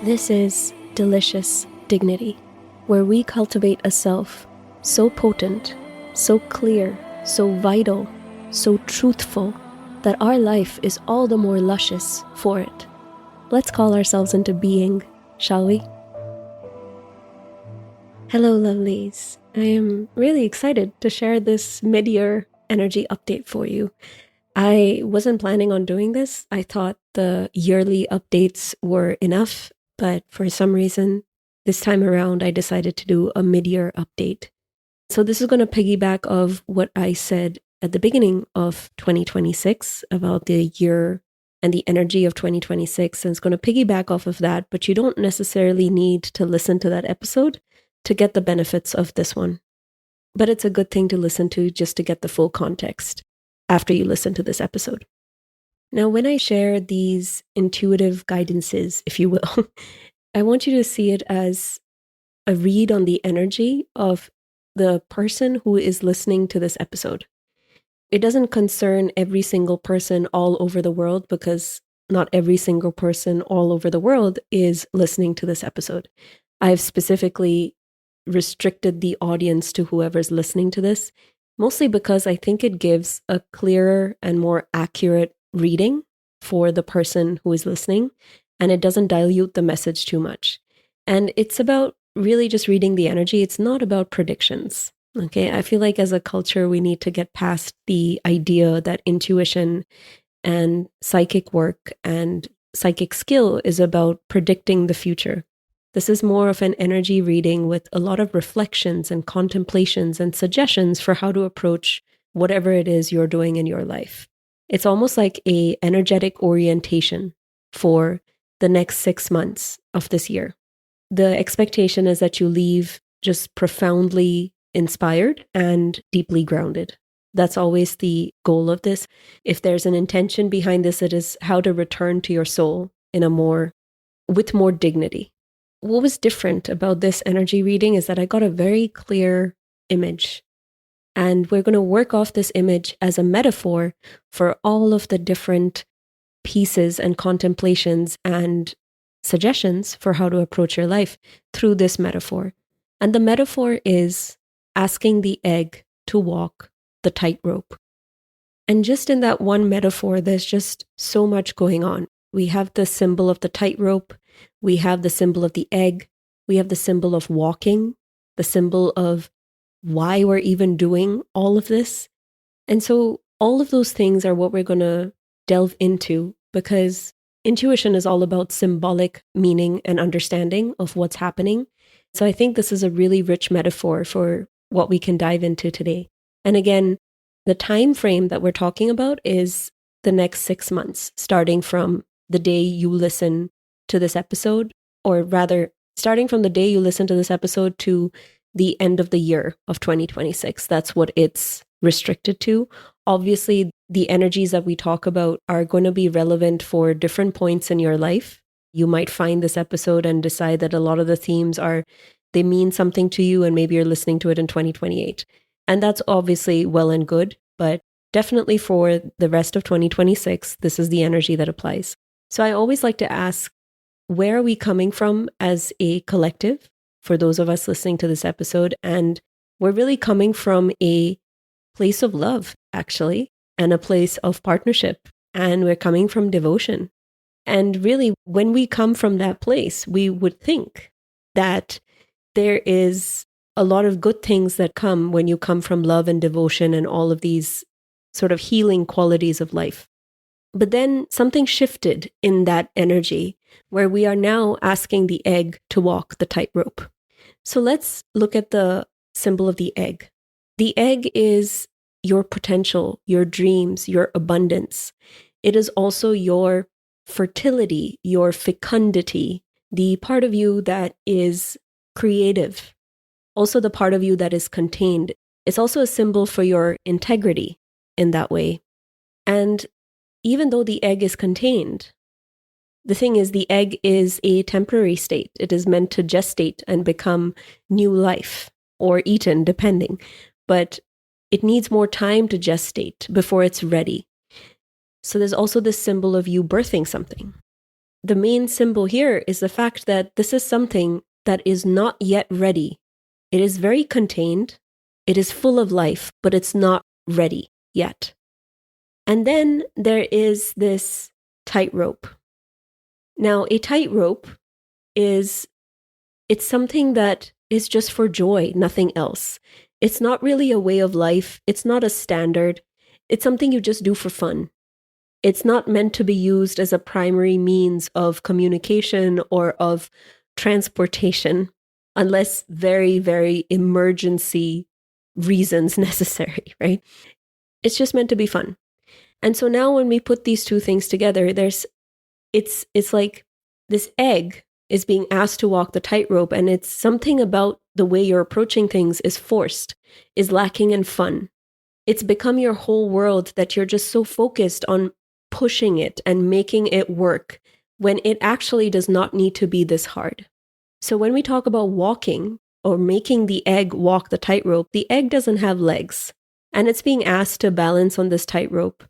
This is Delicious Dignity, where we cultivate a self so potent, so clear, so vital, so truthful, that our life is all the more luscious for it. Let's call ourselves into being, shall we? Hello, lovelies. I am really excited to share this mid-year energy update for you. I wasn't planning on doing this. I thought the yearly updates were enough, but for some reason, this time around, I decided to do a mid-year update. So this is going to piggyback of what I said at the beginning of 2026 about the year and the energy of 2026. And it's going to piggyback off of that, but you don't necessarily need to listen to that episode to get the benefits of this one. But it's a good thing to listen to just to get the full context after you listen to this episode. Now, when I share these intuitive guidances, if you will, I want you to see it as a read on the energy of the person who is listening to this episode. It doesn't concern every single person all over the world, because not every single person all over the world is listening to this episode. I've specifically restricted the audience to whoever's listening to this, mostly because I think it gives a clearer and more accurate reading for the person who is listening, and it doesn't dilute the message too much. And it's about really just reading the energy. It's not about predictions. Okay, I feel like as a culture, we need to get past the idea that intuition and psychic work and psychic skill is about predicting the future. This is more of an energy reading with a lot of reflections and contemplations and suggestions for how to approach whatever it is you're doing in your life. It's almost like an energetic orientation for the next 6 months of this year. The expectation is that you leave just profoundly inspired and deeply grounded. That's always the goal of this. If there's an intention behind this, it is how to return to your soul with more dignity. What was different about this energy reading is that I got a very clear image. And we're going to work off this image as a metaphor for all of the different pieces and contemplations and suggestions for how to approach your life through this metaphor. And the metaphor is asking the egg to walk the tightrope. And just in that one metaphor, there's just so much going on. We have the symbol of the tightrope. We have the symbol of the egg. We have the symbol of walking, the symbol of why we're even doing all of this. And so all of those things are what we're going to delve into, because intuition is all about symbolic meaning and understanding of what's happening. So I think this is a really rich metaphor for what we can dive into today. And again, the time frame that we're talking about is the next 6 months, starting from the day you listen to this episode, or rather, starting from the day you listen to this episode to the end of the year of 2026. That's what it's restricted to. Obviously, the energies that we talk about are going to be relevant for different points in your life. You might find this episode and decide that a lot of the themes they mean something to you, and maybe you're listening to it in 2028. And that's obviously well and good, but definitely for the rest of 2026, this is the energy that applies. So I always like to ask, where are we coming from as a collective, for those of us listening to this episode? And we're really coming from a place of love, actually, and a place of partnership. And we're coming from devotion. And really, when we come from that place, we would think that there is a lot of good things that come when you come from love and devotion and all of these sort of healing qualities of life. But then something shifted in that energy, where we are now asking the egg to walk the tightrope. So let's look at the symbol of the egg. The egg is your potential, your dreams, your abundance. It is also your fertility, your fecundity, the part of you that is creative, also the part of you that is contained. It's also a symbol for your integrity in that way. And even though the egg is contained, the thing is, the egg is a temporary state. It is meant to gestate and become new life, or eaten, depending. But it needs more time to gestate before it's ready. So there's also this symbol of you birthing something. the main symbol here is the fact that this is something that is not yet ready. It is very contained. It is full of life, but it's not ready yet. And then there is this tightrope. Now, a tightrope it's something that is just for joy, nothing else. It's not really a way of life. It's not a standard. It's something you just do for fun. It's not meant to be used as a primary means of communication or of transportation, unless very, very emergency reasons necessary, right? It's just meant to be fun. And so now when we put these two things together, it's like this egg is being asked to walk the tightrope, and it's something about the way you're approaching things is forced, is lacking in fun. It's become your whole world that you're just so focused on pushing it and making it work when it actually does not need to be this hard. So when we talk about walking or making the egg walk the tightrope, the egg doesn't have legs, and it's being asked to balance on this tightrope,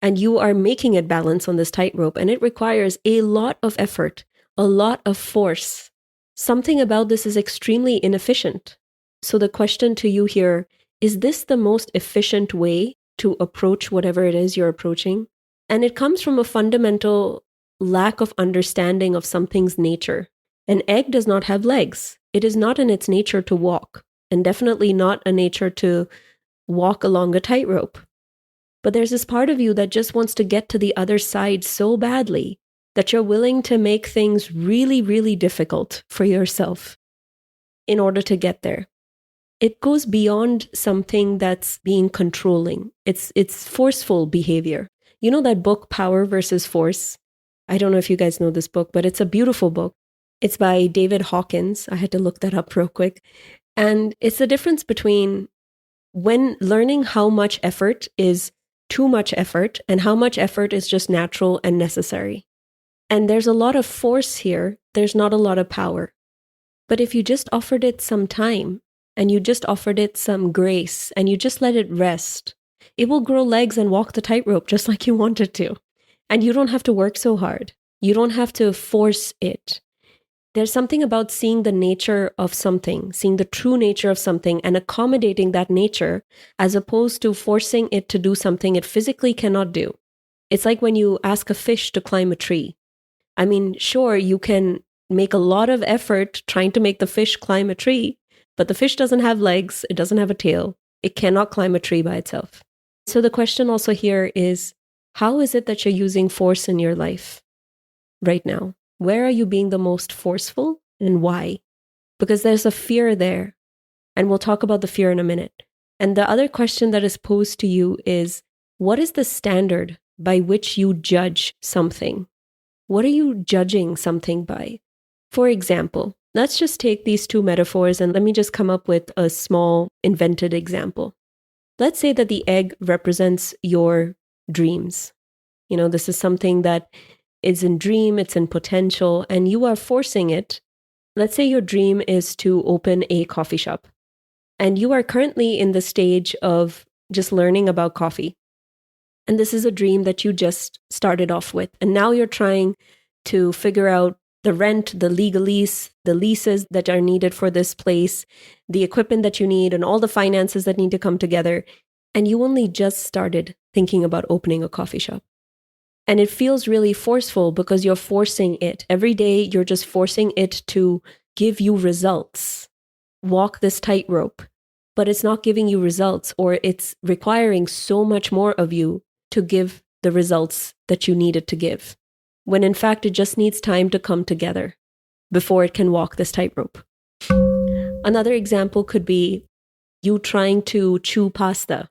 and you are making it balance on this tightrope, and it requires a lot of effort, a lot of force. Something about this is extremely inefficient. So the question to you here, is this the most efficient way to approach whatever it is you're approaching? And it comes from a fundamental lack of understanding of something's nature. An egg does not have legs. It is not in its nature to walk, and definitely not a nature to walk along a tightrope. But there's this part of you that just wants to get to the other side so badly that you're willing to make things really, really difficult for yourself in order to get there. It goes beyond something that's being controlling. It's forceful behavior. You know that book, Power versus Force? I don't know if you guys know this book, but it's a beautiful book. It's by David Hawkins. I had to look that up real quick. And it's the difference between when learning how much effort is too much effort and how much effort is just natural and necessary. And there's a lot of force here. There's not a lot of power. But if you just offered it some time and you just offered it some grace and you just let it rest, it will grow legs and walk the tightrope just like you want it to. And you don't have to work so hard. You don't have to force it. There's something about seeing the nature of something, seeing the true nature of something and accommodating that nature as opposed to forcing it to do something it physically cannot do. It's like when you ask a fish to climb a tree. I mean, sure, you can make a lot of effort trying to make the fish climb a tree, but the fish doesn't have legs, it doesn't have a tail, it cannot climb a tree by itself. So the question also here is, how is it that you're using force in your life right now? Where are you being the most forceful and why? Because there's a fear there, and we'll talk about the fear in a minute. And the other question that is posed to you is, what is the standard by which you judge something? What are you judging something by? For example, let's just take these two metaphors and let me just come up with a small invented example. Let's say that the egg represents your dreams. You know, this is something that is in dream, it's in potential, and you are forcing it. Let's say your dream is to open a coffee shop, and you are currently in the stage of just learning about coffee. And this is a dream that you just started off with. And now you're trying to figure out the rent, the legalese, the leases that are needed for this place, the equipment that you need, and all the finances that need to come together. And you only just started thinking about opening a coffee shop. And it feels really forceful because you're forcing it. Every day, you're just forcing it to give you results. Walk this tightrope. But it's not giving you results, or it's requiring so much more of you to give the results that you need it to give, when in fact it just needs time to come together before it can walk this tightrope. Another example could be you trying to chew pasta,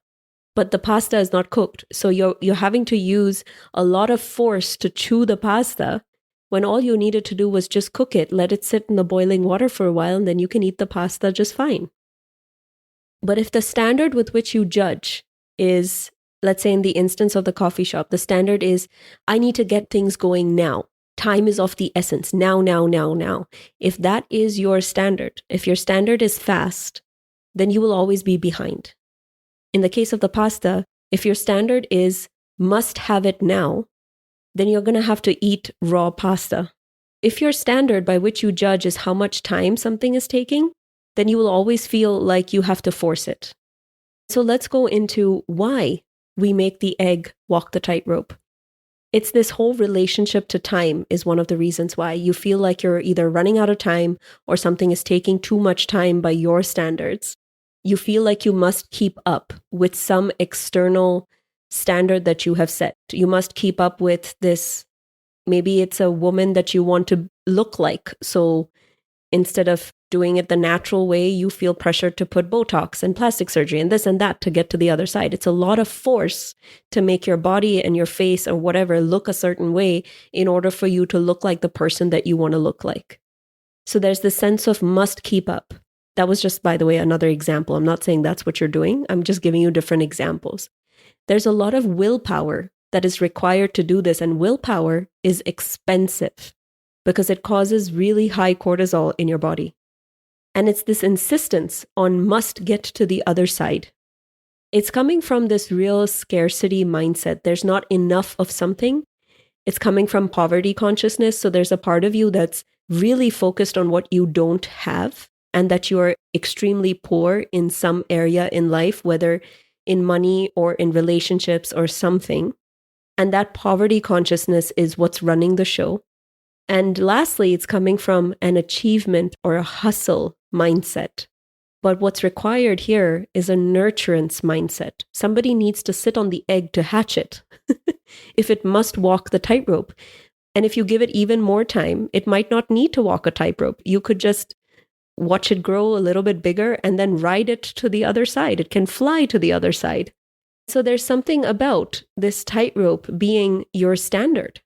but the pasta is not cooked. So you're having to use a lot of force to chew the pasta when all you needed to do was just cook it, let it sit in the boiling water for a while, and then you can eat the pasta just fine. But if the standard with which you judge is, let's say in the instance of the coffee shop, the standard is, I need to get things going now. Time is of the essence. Now. If that is your standard, if your standard is fast, then you will always be behind. In the case of the pasta, if your standard is must have it now, then you're going to have to eat raw pasta If your standard by which you judge is how much time something is taking, then you will always feel like you have to force it. So let's go into why we make the egg walk the tightrope. It's this whole relationship to time is one of the reasons why you feel like you're either running out of time or something is taking too much time by your standards. You feel like you must keep up with some external standard that you have set. You must keep up with this. Maybe it's a woman that you want to look like. So instead of doing it the natural way, you feel pressured to put Botox and plastic surgery and this and that to get to the other side. It's a lot of force to make your body and your face or whatever look a certain way in order for you to look like the person that you want to look like. So there's this sense of must keep up. That was just, by the way, another example. I'm not saying that's what you're doing. I'm just giving you different examples. There's a lot of willpower that is required to do this, and willpower is expensive because it causes really high cortisol in your body. And it's this insistence on must get to the other side. It's coming from this real scarcity mindset. There's not enough of something. It's coming from poverty consciousness. So there's a part of you that's really focused on what you don't have and that you are extremely poor in some area in life, whether in money or in relationships or something. And that poverty consciousness is what's running the show. And lastly, it's coming from an achievement or a hustle mindset. But what's required here is a nurturance mindset. Somebody needs to sit on the egg to hatch it if it must walk the tightrope. And if you give it even more time, it might not need to walk a tightrope. You could just watch it grow a little bit bigger and then ride it to the other side. It can fly to the other side. So there's something about this tightrope being your standard,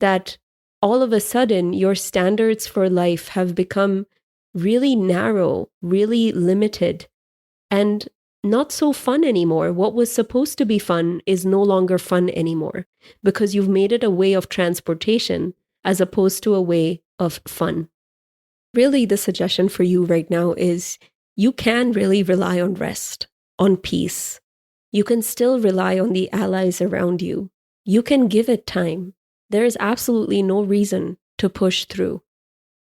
that all of a sudden your standards for life have become really narrow, really limited, and not so fun anymore. What was supposed to be fun is no longer fun anymore because you've made it a way of transportation as opposed to a way of fun. Really, the suggestion for you right now is you can really rely on rest, on peace. You can still rely on the allies around you. You can give it time. There is absolutely no reason to push through.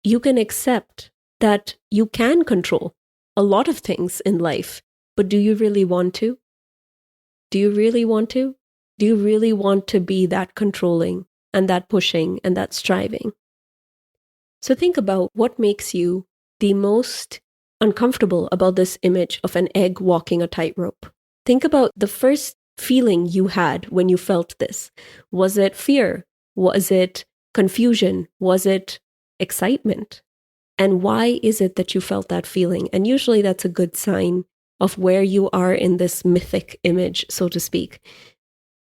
You can accept that you can control a lot of things in life, but do you really want to? Do you really want to? Do you really want to be that controlling and that pushing and that striving? So think about what makes you the most uncomfortable about this image of an egg walking a tightrope. Think about the first feeling you had when you felt this. Was it fear? Was it confusion? Was it excitement? And why is it that you felt that feeling? And usually that's a good sign of where you are in this mythic image, so to speak.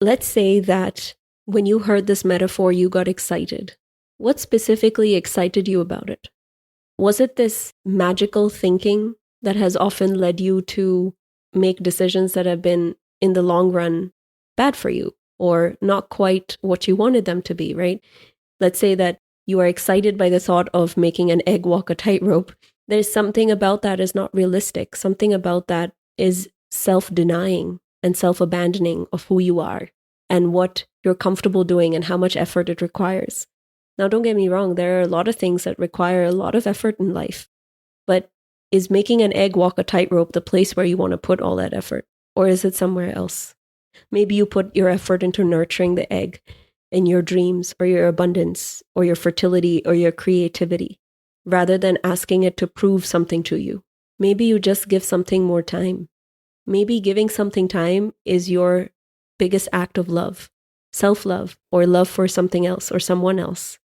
Let's say that when you heard this metaphor, you got excited. What specifically excited you about it? Was it this magical thinking that has often led you to make decisions that have been, in the long run, bad for you or not quite what you wanted them to be, right? Let's say that you are excited by the thought of making an egg walk a tightrope. There's something about that is not realistic. Something about that is self-denying and self-abandoning of who you are and what you're comfortable doing and how much effort it requires. Now, don't get me wrong, there are a lot of things that require a lot of effort in life. But is making an egg walk a tightrope the place where you want to put all that effort? Or is it somewhere else? Maybe you put your effort into nurturing the egg in your dreams or your abundance or your fertility or your creativity, rather than asking it to prove something to you. Maybe you just give something more time. Maybe giving something time is your biggest act of love, self-love, or love for something else or someone else.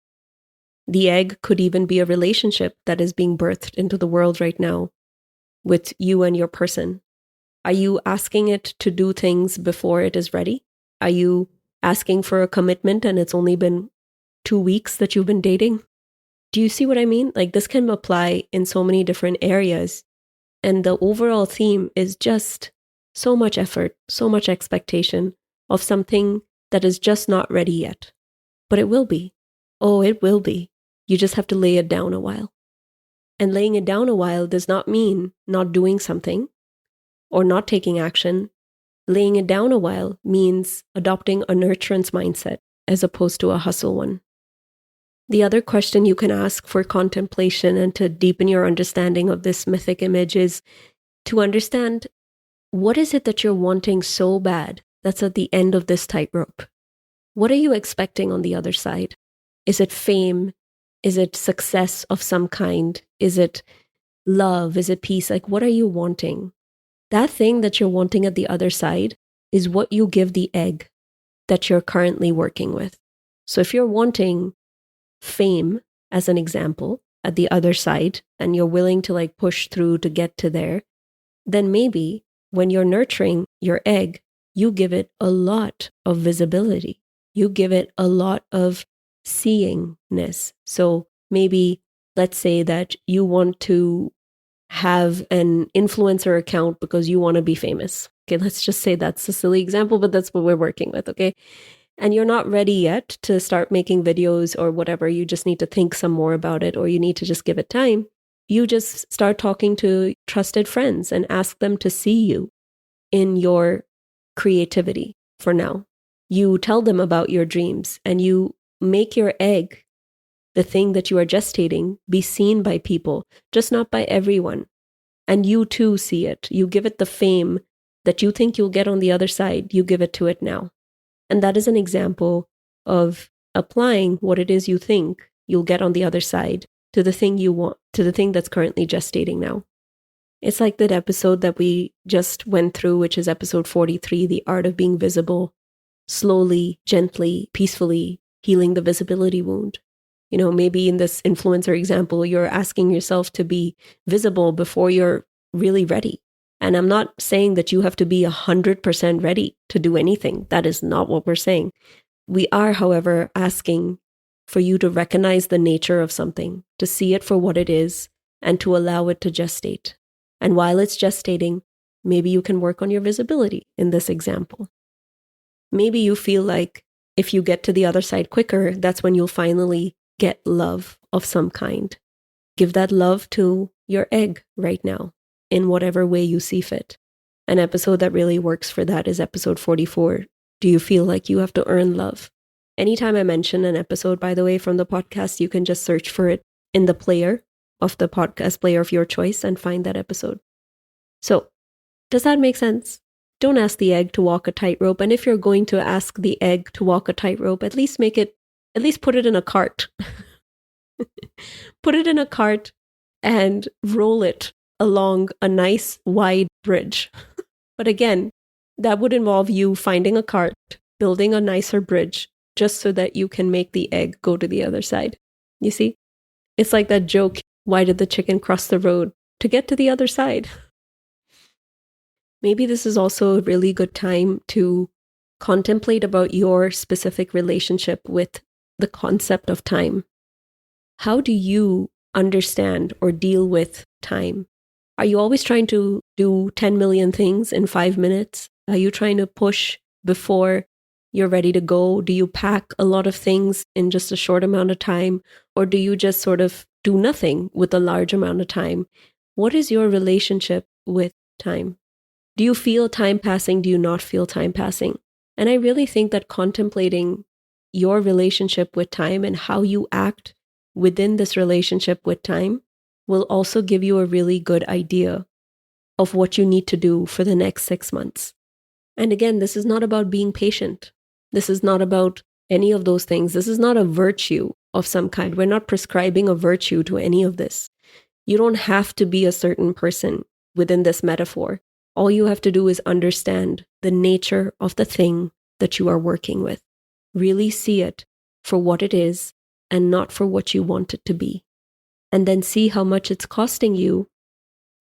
The egg could even be a relationship that is being birthed into the world right now with you and your person. Are you asking it to do things before it is ready? Are you asking for a commitment and it's only been 2 weeks that you've been dating? Do you see what I mean? Like, this can apply in so many different areas. And the overall theme is just so much effort, so much expectation of something that is just not ready yet. But it will be. Oh, it will be. You just have to lay it down a while. And laying it down a while does not mean not doing something or not taking action. Laying it down a while means adopting a nurturance mindset as opposed to a hustle one. The other question you can ask for contemplation and to deepen your understanding of this mythic image is to understand, what is it that you're wanting so bad that's at the end of this tightrope? What are you expecting on the other side? Is it fame? Is it success of some kind? Is it love? Is it peace? Like, what are you wanting? That thing that you're wanting at the other side is what you give the egg that you're currently working with. So if you're wanting fame, as an example, at the other side, and you're willing to like push through to get to there, then maybe when you're nurturing your egg, you give it a lot of visibility. You give it a lot of seeingness. So maybe let's say that you want to have an influencer account because you want to be famous. Okay, let's just say that's a silly example, but that's what we're working with, okay? And you're not ready yet to start making videos or whatever. You just need to think some more about it, or you need to just give it time. You just start talking to trusted friends and ask them to see you in your creativity for now. You tell them about your dreams and you make your egg, the thing that you are gestating, be seen by people, just not by everyone. And you too see it. You give it the fame that you think you'll get on the other side. You give it to it now. And that is an example of applying what it is you think you'll get on the other side to the thing you want, to the thing that's currently gestating now. It's like that episode that we just went through, which is episode 43, The Art of Being Visible, slowly, gently, peacefully healing the visibility wound. You know, maybe in this influencer example, you're asking yourself to be visible before you're really ready. And I'm not saying that you have to be 100% ready to do anything. That is not what we're saying. We are, however, asking for you to recognize the nature of something, to see it for what it is, and to allow it to gestate. And while it's gestating, maybe you can work on your visibility in this example. Maybe you feel like if you get to the other side quicker, that's when you'll finally get love of some kind. Give that love to your egg right now, in whatever way you see fit. An episode that really works for that is episode 44. Do you feel like you have to earn love? Anytime I mention an episode, by the way, from the podcast, you can just search for it in the player of the podcast player of your choice and find that episode. So, does that make sense? Don't ask the egg to walk a tightrope. And if you're going to ask the egg to walk a tightrope, at least put it in a cart. Put it in a cart and roll it along a nice wide bridge. But again, that would involve you finding a cart, building a nicer bridge, just so that you can make the egg go to the other side. You see? It's like that joke, why did the chicken cross the road? To get to the other side. Maybe this is also a really good time to contemplate about your specific relationship with the concept of time. How do you understand or deal with time? Are you always trying to do 10 million things in 5 minutes? Are you trying to push before you're ready to go? Do you pack a lot of things in just a short amount of time? Or do you just sort of do nothing with a large amount of time? What is your relationship with time? Do you feel time passing? Do you not feel time passing? And I really think that contemplating your relationship with time and how you act within this relationship with time will also give you a really good idea of what you need to do for the next 6 months. And again, this is not about being patient. This is not about any of those things. This is not a virtue of some kind. We're not prescribing a virtue to any of this. You don't have to be a certain person within this metaphor. All you have to do is understand the nature of the thing that you are working with. Really see it for what it is and not for what you want it to be. And then see how much it's costing you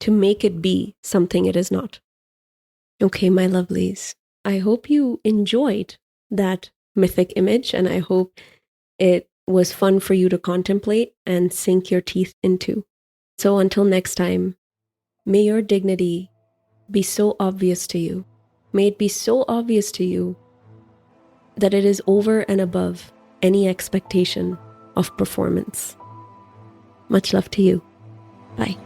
to make it be something it is not. Okay, my lovelies, I hope you enjoyed that mythic image, and I hope it was fun for you to contemplate and sink your teeth into. So until next time, may your dignity be so obvious to you. May it be so obvious to you that it is over and above any expectation of performance. Much love to you. Bye.